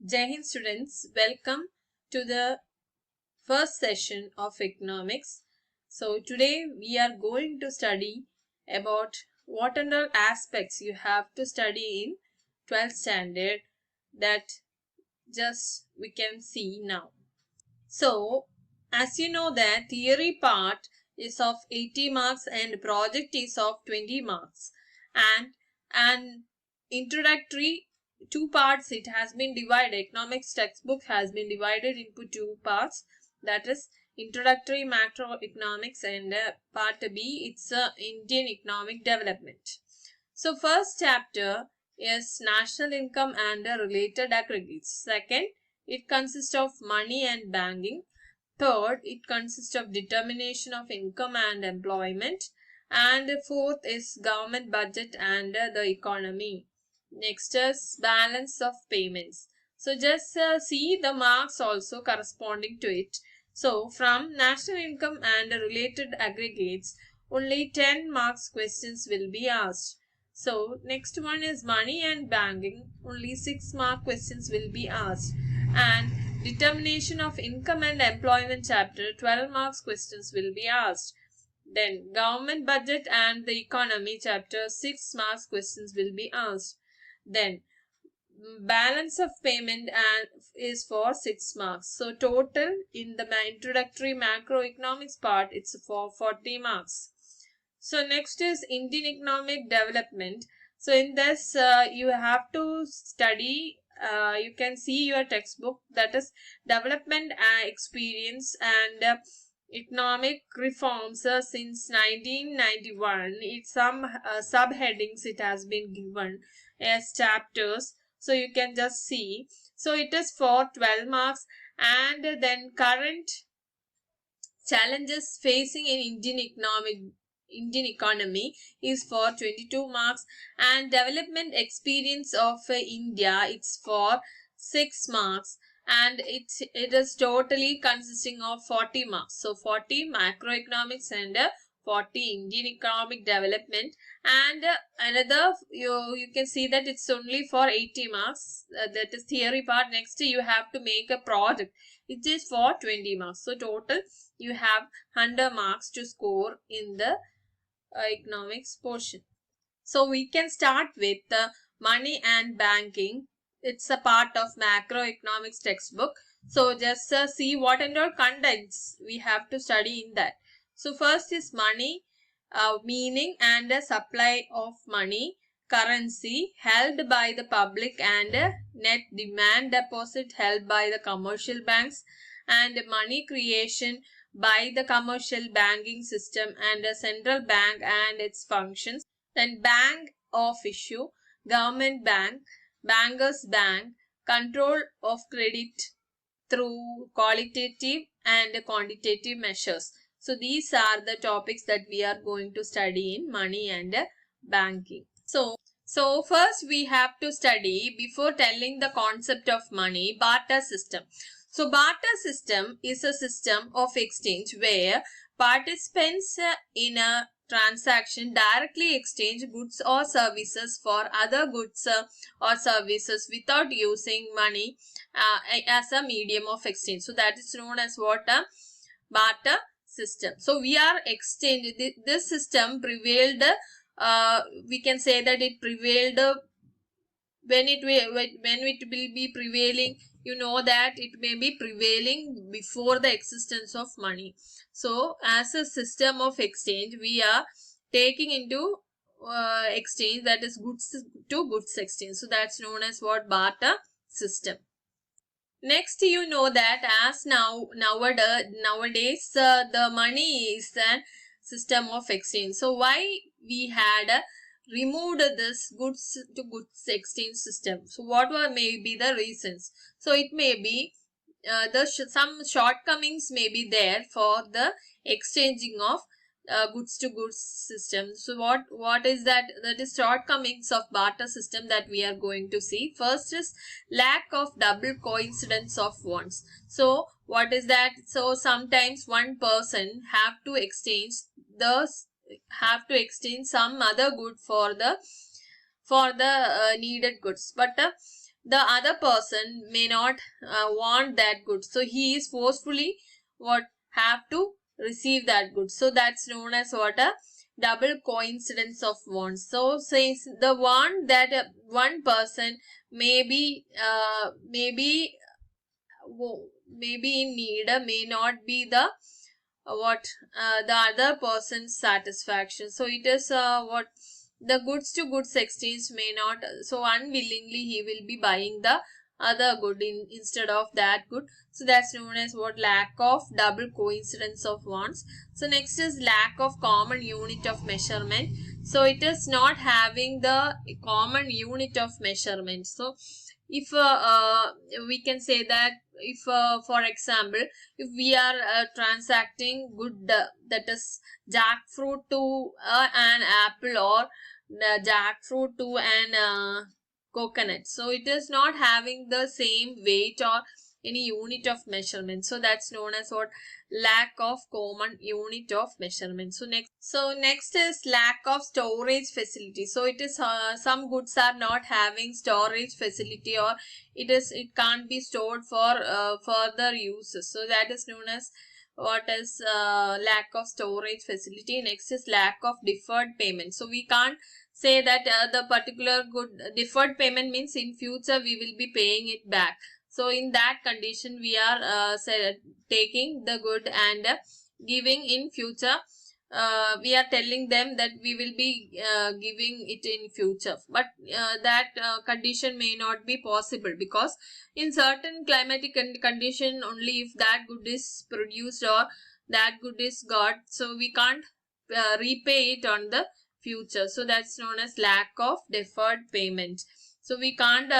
Jai Hind students, welcome to the first session of economics. So today we are going to study about what and all aspects you have to study in 12th standard that just we can see now. So as you know that theory part is of 80 marks and project is of 20 marks and an introductory two parts it has been divided. Economics textbook has been divided into two parts, that is introductory macroeconomics and part B it's Indian economic development. So first chapter is national income and related aggregates. Second, it consists of money and banking. Third, it consists of determination of income and employment. And fourth is government budget and the economy. Next is balance of payments. So just see the marks also corresponding to it. So from national income and related aggregates, only 10 marks questions will be asked. So next one is money and banking, only 6 mark questions will be asked. And determination of income and employment chapter, 12 marks questions will be asked. Then government budget and the economy chapter, 6 marks questions will be asked. Then balance of payment and is for 6 marks. So total in the introductory macroeconomics part it's for 40 marks. So next is Indian economic development. So in this you have to study, you can see your textbook, that is development experience and economic reforms since 1991. It's some subheadings it has been given as chapters, so you can just see. So it is for 12 marks. And then current challenges facing in Indian economy is for 22 marks. And development experience of India, it's for 6 marks. And it is totally consisting of 40 marks. So 40 macroeconomics and 40 Indian economic development. And another you can see that it's only for 80 marks, that is theory part. Next you have to make a project, it is for 20 marks. So total you have 100 marks to score in the economics portion. So we can start with money and banking. It's a part of macroeconomics textbook. So just see what and all contents we have to study in that. So first is money, meaning and supply of money, currency held by the public and net demand deposit held by the commercial banks, and money creation by the commercial banking system and the central bank and its functions. Then bank of issue, government bank, bankers bank, control of credit through qualitative and quantitative measures. So these are the topics that we are going to study in money and banking. So first we have to study, before telling the concept of money, barter system. So barter system is a system of exchange where participants in a transaction directly exchange goods or services for other goods or services without using money as a medium of exchange. So that is known as what? A barter system. So we are exchange. This system prevailed. We can say that it prevailed when it will be prevailing. You know that it may be prevailing before the existence of money. So as a system of exchange, we are taking into exchange, that is goods to goods exchange. So that's known as what? Barter system. Next, you know that as nowadays the money is a system of exchange. So why we had removed this goods to goods exchange system? So what were maybe the reasons? So it may be some shortcomings may be there for the exchanging of goods to goods system. So what is that? That is shortcomings of barter system that we are going to see. First is lack of double coincidence of wants. So what is that? So sometimes one person have to exchange some other good for the needed goods, but the other person may not want that good, so he is forcefully what have to receive that good. So that's known as what a double coincidence of wants. So since the want that one person maybe in need may not be the what the other person's satisfaction. So it is what the goods to goods exchange may not, so unwillingly he will be buying the other good instead of that good. So that's known as what lack of double coincidence of wants. So next is lack of common unit of measurement. So it is not having the common unit of measurement. So if we can say that if for example if we are transacting good that is jackfruit to an apple, or jackfruit to an coconut, so it is not having the same weight or any unit of measurement. So that's known as what lack of common unit of measurement. So next is lack of storage facility. So it is some goods are not having storage facility, or it can't be stored for further uses. So that is known as what is lack of storage facility. Next is lack of deferred payment. So we can't say that the particular good deferred payment means in future we will be paying it back. So in that condition we are taking the good and giving in future. We are telling them that we will be giving it in future, but that condition may not be possible, because in certain climatic condition only if that good is produced or that good is got, so we can't repay it on the future. So that's known as lack of deferred payment. So we can't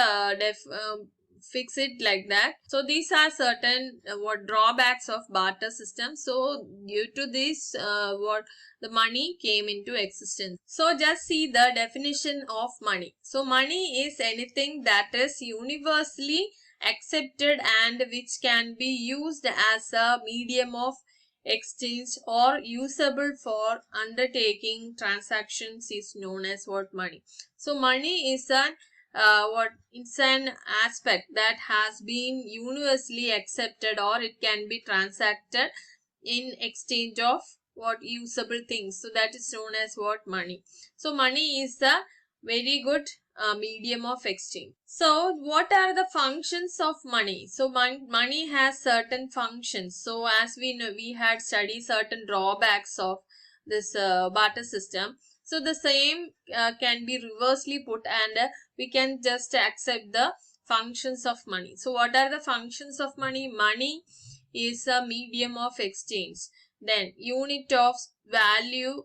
fix it like that. So these are certain what drawbacks of barter system. So due to this what the money came into existence. So just see the definition of money. So money is anything that is universally accepted and which can be used as a medium of exchange or usable for undertaking transactions is known as what money. So money is an what it's an aspect that has been universally accepted, or it can be transacted in exchange of what usable things. So that is known as what money. So money is a very good medium of exchange. So what are the functions of money? So money has certain functions. So as we know, we had studied certain drawbacks of this barter system. So the same can be reversely put, and we can just accept the functions of money. So what are the functions of money? Money is a medium of exchange. Then unit of value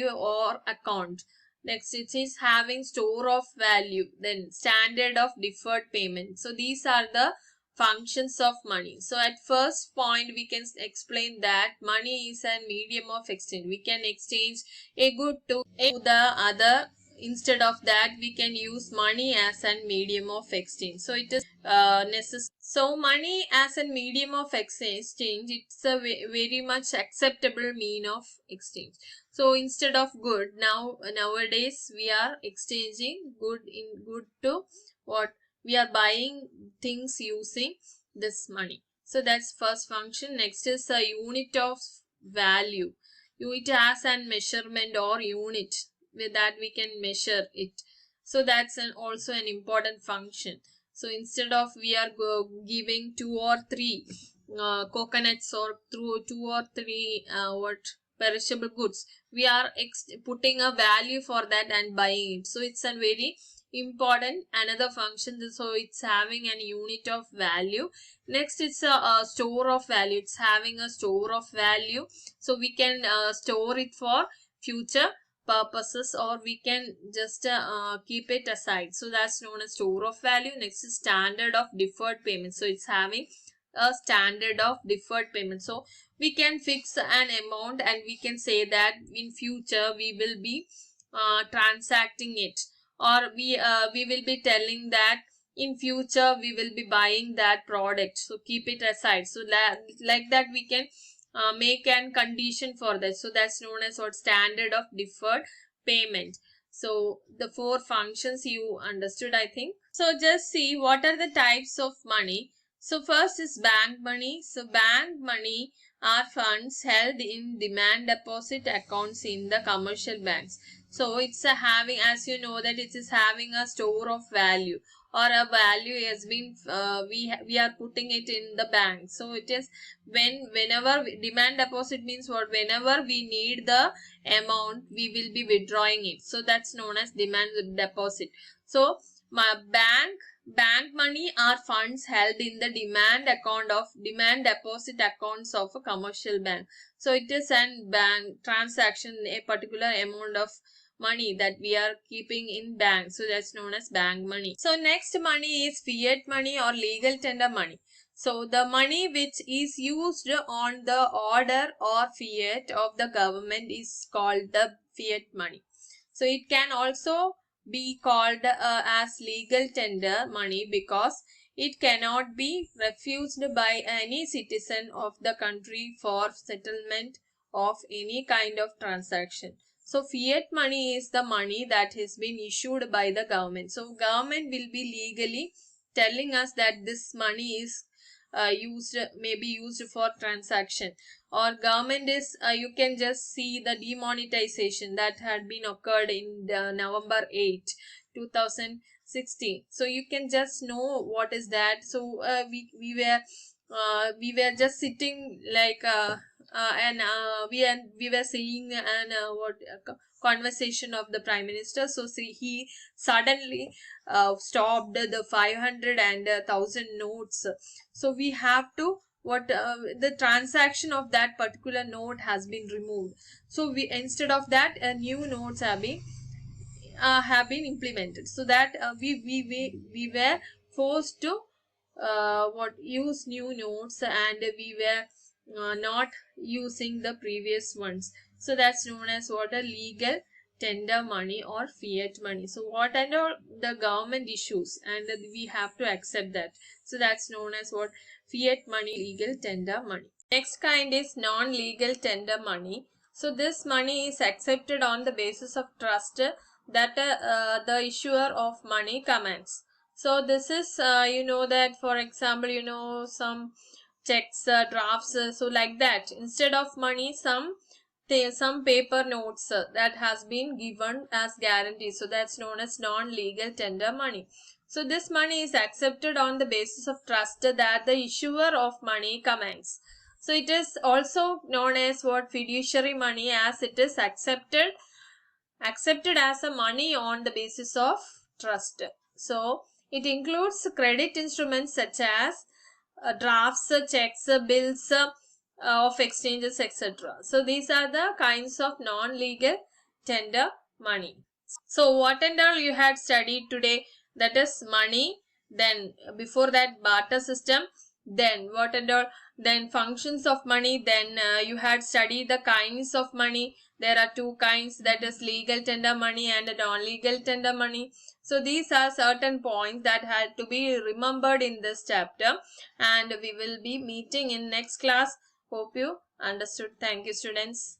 or account. Next it is having store of value. Then standard of deferred payment. So these are the functions of money. So at first point we can explain that money is a medium of exchange. We can exchange a good to the other. Instead of that we can use money as a medium of exchange. So it is necessary. So money as a medium of exchange, it's a very much acceptable mean of exchange. So instead of good, nowadays we are exchanging good in good to what we are buying things using this money. So that's first function. Next is a unit of value. It has an measurement or unit with that we can measure it. So that's also an important function. So instead of we are giving 2 or 3 coconuts or through 2 or 3 what perishable goods, we are putting a value for that and buying it. So it's a very important another function. So it's having an unit of value. Next it's a store of value. It's having a store of value. So we can store it for future purposes, or we can just keep it aside. So that's known as store of value. Next is standard of deferred payment. So it's having a standard of deferred payment. So we can fix an amount and we can say that in future we will be transacting it, or we will be telling that in future we will be buying that product. So keep it aside. So like that we can make an condition for that. So that's known as what standard of deferred payment. So the four functions you understood, I think. So just see what are the types of money. So first is bank money. So bank money are funds held in demand deposit accounts in the commercial banks. So it's a having, as you know, that it is having a store of value, or a value has been we are putting it in the bank. So it is whenever demand deposit means what, whenever we need the amount we will be withdrawing it. So that's known as demand deposit. So my bank money are funds held in the demand deposit accounts of a commercial bank. So it is an bank transaction, a particular amount of money that we are keeping in bank. So that's known as bank money. So next money is fiat money or legal tender money. So the money which is used on the order or fiat of the government is called the fiat money. So it can also be called as legal tender money because it cannot be refused by any citizen of the country for settlement of any kind of transaction. So fiat money is the money that has been issued by the government. So government will be legally telling us that this money is may be used for transaction, or government is you can just see the demonetization that had been occurred in November 8, 2016. So you can just know what is that. So we were just sitting like and we were seeing an conversation of the prime minister. So see, he suddenly stopped the 500 and 1000 notes. So we have to the transaction of that particular note has been removed. So we, instead of that, new notes have been implemented, so that we were forced to use new notes, and we were not using the previous ones. So that's known as what, a legal tender money or fiat money. So whatever the government issues, and we have to accept that. So that's known as what, fiat money, legal tender money. Next kind is non-legal tender money. So this money is accepted on the basis of trust that the issuer of money commands. So this is you know that, for example, you know, some checks, drafts, so like that, instead of money, some paper notes that has been given as guarantee. So that's known as non-legal tender money. So this money is accepted on the basis of trust that the issuer of money commands. So it is also known as what, fiduciary money, as it is accepted as a money on the basis of trust. So it includes credit instruments such as drafts, checks, bills of exchanges, etc. So these are the kinds of non-legal tender money. So what and all you had studied today, that is money, then before that barter system, then what and all, then functions of money, then you had studied the kinds of money. There are two kinds, that is legal tender money and non-legal tender money. So these are certain points that had to be remembered in this chapter, and we will be meeting in next class. Hope you understood. Thank you, students.